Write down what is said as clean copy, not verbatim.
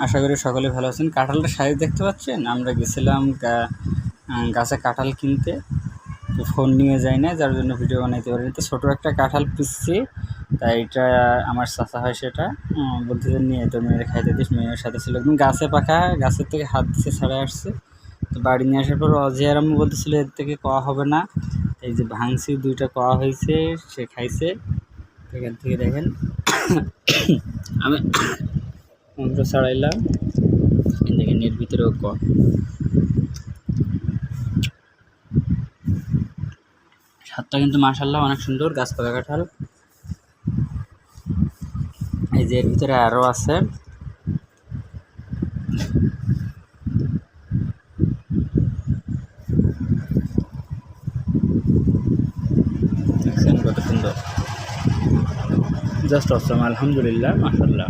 আশা করি সকলে ভালো আছেন। কাঁঠালটা সাইজ দেখতে পাচ্ছেন? আমরা গেছিলাম গাছে কাঁঠাল কিনতে, তো ফোন নিয়ে যাই না, যার জন্য ভিডিও বানাইতে পারিনি। তো ছোটো একটা কাঁঠাল পিসছি, তাই এটা আমার চাচা হয়, সেটা বলতেছে নিয়ে তোর মেয়ের খাইতে দিস। মেয়ের সাথে ছিল একদম গাছে পাকা, গাছের থেকে হাত দিতে ছাড়া আসছে। তো বাড়ি নিয়ে আসার পর অজিয়ার আম্মু বলতেছিল এর থেকে কওয়া হবে না, এই যে ভাঙছি দুইটা কওয়া হয়েছে, সে খাইছে। এখান থেকে দেখেন আমি মাংস ছাড়াইলাম, দেখেন এর ভিতরেও স্বাদটা কিন্তু মাশাআল্লাহ অনেক সুন্দর, গাছ পাকা কাঁঠাল। এই যে এর ভিতরে আরও আছে, দেখছেন কত সুন্দর, জাস্ট অসম, আলহামদুলিল্লাহ, মাশাআল্লাহ।